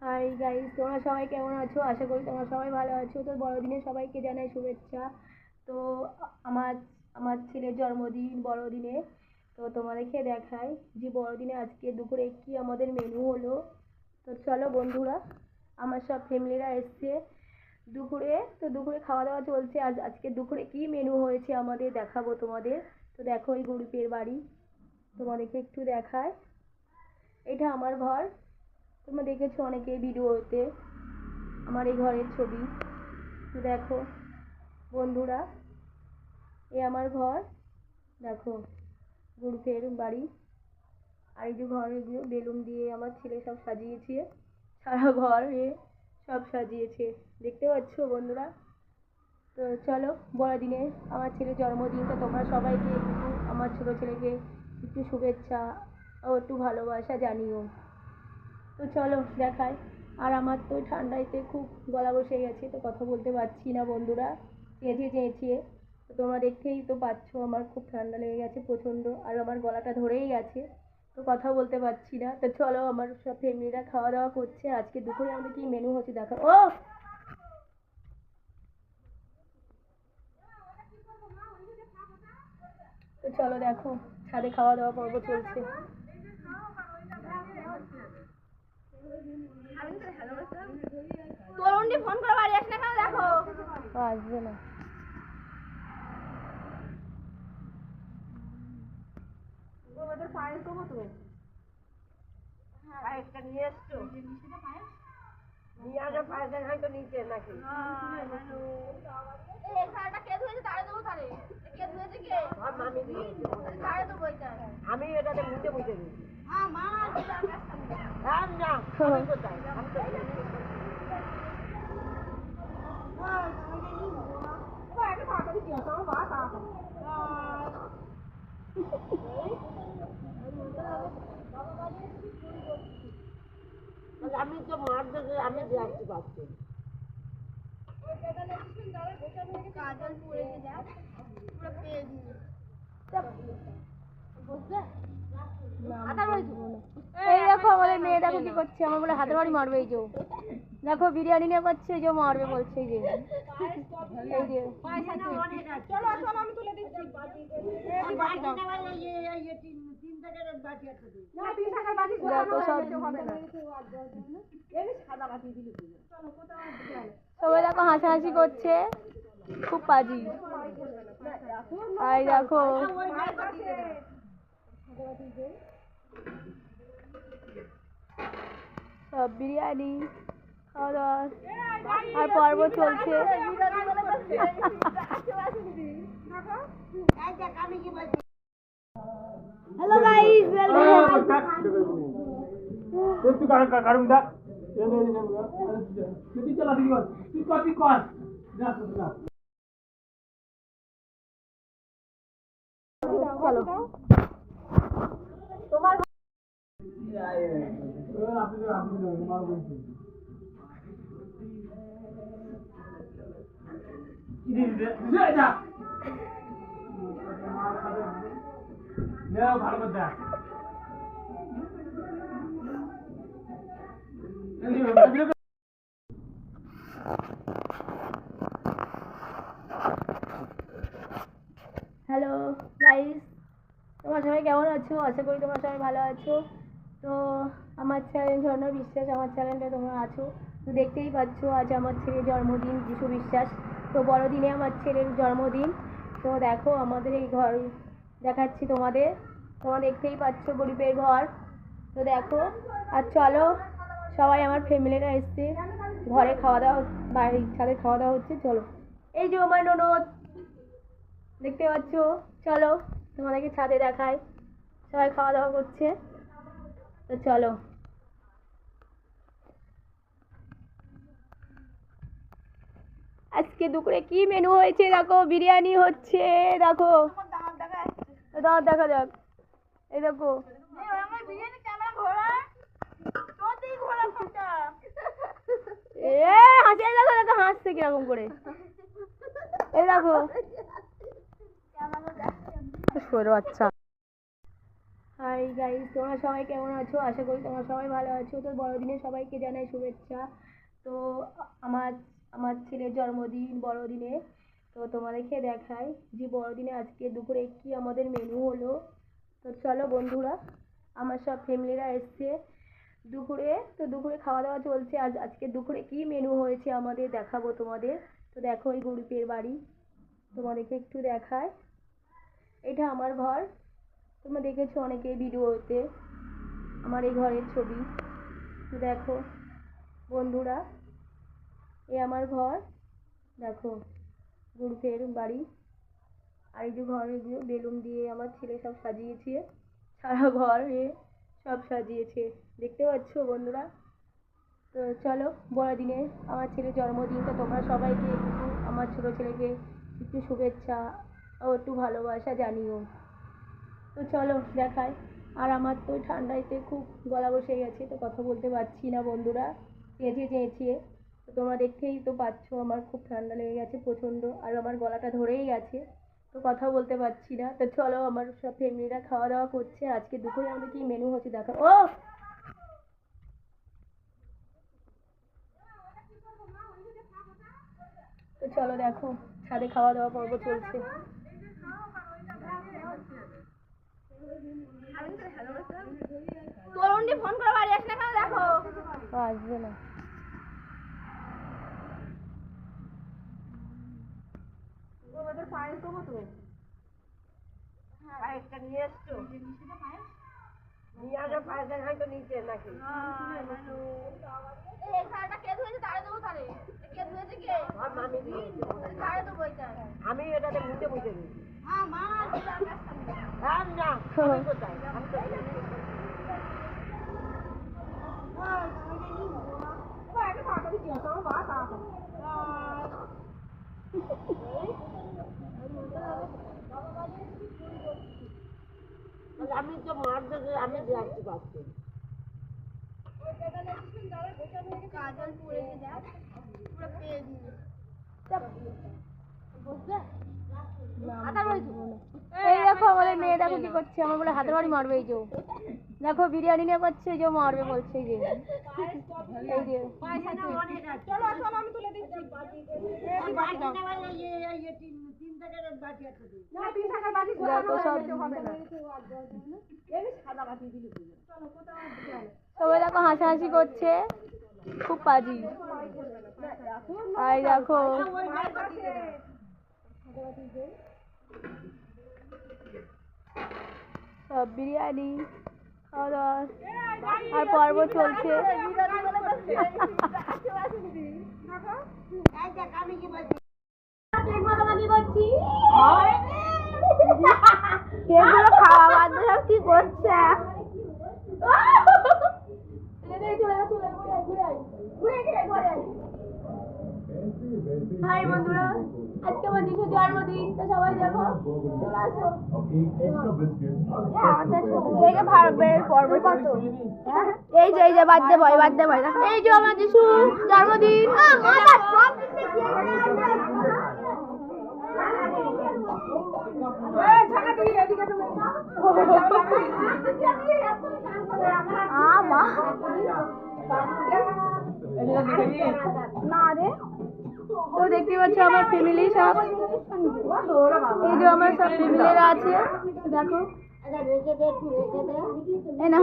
Hi guys, তোমরা সবাই কেমন আছো? আশা করি তোমরা সবাই ভালো আছো। তো বড়দিনে সবাইকে জানাই শুভেচ্ছা। তো আমার আমার ছেলের জন্মদিন বড়দিনে। তো তোমাদেরকে দেখাই যে বড়দিনে আজকে দুপুরে কি আমাদের মেনু হলো। তো চলো বন্ধুরা, আমার সব ফ্যামিলিরা এসছে দুপুরে। তো দুপুরে খাওয়া দাওয়া চলছে। আজকে দুপুরে কি মেনু হয়েছে আমাদের দেখাবো তোমাদের। তো দেখো এই গরিবের বাড়ি, তোমাদেরকে একটু দেখায়। এটা আমার ঘর, তোমরা দেখেছো অনেকে ভিডিওতে আমার এই ঘরের ছবি। তো দেখো বন্ধুরা, এ আমার ঘর, দেখো গুরুপের বাড়ি। আর এই যে ঘরে বেলুন দিয়ে আমার ছেলে সব সাজিয়েছে, সারা ঘরে সব সাজিয়েছে, দেখতে পাচ্ছ বন্ধুরা। তো চলো, বড়দিনে আমার ছেলের জন্মদিন, তো তোমরা সবাইকে একটু আমার ছোটো ছেলেকে একটু শুভেচ্ছা ও একটু ভালোবাসা জানিও। তো চলো দেখাই। আর আমার তো ঠান্ডাতে খুব গলা বসে গেছে, তো কথা বলতে পারছি না বন্ধুরা, চেঁচিয়ে চেঁচিয়ে। তো তোমরা দেখতেই তো পাচ্ছ আমার খুব ঠান্ডা লেগে গেছে প্রচণ্ড, আর আমার গলাটা ধরেই গেছে, তো কথা বলতে পারছি না। তো চলো, আমার সব ফ্যামিলিরা খাওয়া দাওয়া করছে। আজকে দুপুরে আমাদের কি মেনু হচ্ছে দেখো। ও তো চলো দেখো, ছাদে খাওয়া দাওয়া পর্ব চলছে। তরুণটি ফোন করে বাড়ি আসলে কেন দেখো আসবে না। ওদের পায়েস দেবো তো। পায়েসটা নিয়ে এসছো? নিয়ে আসো পায়েসের হয়তো নিচে নাকি? এই শাড়িটা কে ধুয়েছে? তারে দেবো তারে। কে ধুয়েছে কে? মামি দিয়েছে। তারে দেবো এটা। আমি এটাতে মুছে মুছে দিই। হ্যাঁ মা না না আমি কোথায় আমি তো আমি তো মার দেখে আমি দেখতে পাচ্ছি। কাজল পড়েছে যা পুরো পেজ বুঝলে? এই দেখো আমাদের মেয়ে, দেখো কি করছে, আমার বলে হাতের বাড়ি মারবে। এই যে দেখো বিরিয়ানি নিয়ে করছে, এই যে মারবে বলছে। এই যে এই যে চলো চলো আমি তুলে দিচ্ছি। দেখো সব সবাই দেখো হাসাহাসি করছে, খুব পাজি। তাই দেখো সব বিরিয়ানি খাওয়া দাওয়া আর পর্ব চলছে। Hello guys, welcome. তুই কারণ দা তুই চলা দিবি তুই কপি কর যা যা চলো তোমার আপনি তোমার বলছি ইদি যা যা ভালো করে দেখ। হ্যালো গাইস, তোমরা সবাই কেমন আছো? আশা করি তোমরা সবাই ভালো আছো। তো আমার চ্যানেল ঝর্ণা বিশ্বাস, আমার চ্যানেলটা তোমরা আছো। তো দেখতেই পাচ্ছ আজ আমার ছেলের জন্মদিন, যিশু বিশ্বাস। তো বড়দিনে আমার ছেলের জন্মদিন। তো দেখো আমাদের এই ঘর দেখাচ্ছি তোমাদের, তোমরা দেখতেই পাচ্ছ গরিবের ঘর। তো দেখো, আর চলো সবাই আমার ফ্যামিলিরা এসছে, ঘরে খাওয়া দাওয়া, বাড়ির ছাদে খাওয়া দাওয়া হচ্ছে। চলো, এই যে আমার ননদ দেখতে পাচ্ছ, চলো তোমাদেরকে ছাদে দেখাই, সবাই খাওয়া দাওয়া করছে। তো চলো, আজকে দুপুরে কি মেনু হয়েছে দেখো। বিরিয়ানি হচ্ছে, দেখো দাঁত দেখা যাক। এই দেখো এ হাসে, দেখো দেখো হাসছে কিরকম করে। এই দেখো সরো। আচ্ছা হাই গাইস, তোমরা সবাই কেমন আছো? আশা করি তোমরা সবাই ভালো আছো। তো বড়দিনে সবাইকে জানাই শুভেচ্ছা। তো আমার আমার ছেলের জন্মদিন বড়দিনে, তো তোমাদেরকে দেখাই যে বড়দিনে আজকে দুপুরে কি আমাদের মেনু হলো। তো চলো বন্ধুরা, আমার সব ফ্যামিলিরা এসছে দুপুরে। তো দুপুরে খাওয়া দাওয়া চলছে। আজকে দুপুরে কি মেনু হয়েছে আমাদের দেখাবো তোমাদের। তো দেখো এই গরিবের বাড়ি, তোমাদেরকে একটু দেখায়। এটা আমার ঘর, তোমরা দেখেছো অনেকে ভিডিওতে আমার এই ঘরের ছবি। তো দেখো বন্ধুরা, এই আমার ঘর, দেখো গরিবের বাড়ি। আর এই যে ঘরে বেলুন দিয়ে আমার ছেলে সব সাজিয়েছে, সারা ঘরে সব সাজিয়েছে, দেখতে পাচ্ছ বন্ধুরা। তো চলো, বড়দিনে আমার ছেলের জন্মদিন, তো তোমরা সবাইকে একটু আমার ছোটো ছেলেকে একটু শুভেচ্ছা ও একটু ভালোবাসা জানিও। তো চলো দেখাই। আর আমার তো ঠান্ডাতে খুব গলা বসে গেছে, তো কথা বলতে পারছি না বন্ধুরা, চেঁচিয়ে চেঁচিয়ে। তো তোমরা দেখতেই তো পাচ্ছ আমার খুব ঠান্ডা লেগে গেছে প্রচণ্ড, আর আমার গলাটা ধরেই গেছে, তো কথা বলতে পারছি না। তো চলো, আমার সব ফ্যামিলিরা খাওয়া দাওয়া করছে। আজকে দুপুরে আমাদের কি মেনু হচ্ছে দেখো। ও তো চলো দেখো, ছাদে খাওয়া দাওয়া পর্ব চলছে। তরুণটি ফোন করে বাড়ি আসলে কেন দেখো? আসবে না। পায়েসটা নিয়ে এসছো? নিয়ে আসো পায়েসের হয়তো নিচে নাকি? এই শাড়িটা কে ধুয়েছে? তারে দেবো তারে। কে ধুয়েছে কে? আমার মামি দিয়েছে। তারে দেবো এটা। আমি এটাতে মুখে বুঝে দিই। হ্যাঁ মা আছে তার কাছে। না আমি কোথায়? আমি তো আমি তো মার দেখে আমি দিয়ে আসতে পারছি। কাজল পড়েছে দেখ, পুরো পেয়ে দিয়ে এই দেখো আমাদের মেয়ে, দেখো কি করছে, আমার বলে হাতের বাড়ি মারবে। এই যে দেখো বিরিয়ানি নিয়ে করছে, এই যে মারবে বলছে। এই যে এই যে চলো চলো আমি তুলে দিচ্ছি। দেখো সব সবাই দেখো হাসাহাসি করছে, খুব পাজি। আর দেখো সব বিরিয়ানি খাওয়া দাওয়া আর পর্ব চলছে। খাওয়া বাদ সব কি করছে? হাই বন্ধুরা, আজকে আমার যিশুর জন্মদিন, তো সবাই দেখো চলে আসো। এই যে বার্থডে বয় দেখো। এই যে আমার যিশুর জন্মদিন। তো দেখতে পাচ্ছ আমার ফ্যামিলি সব, এই যে আমার সব ফ্যামিলিরা আছে, দেখো। এই না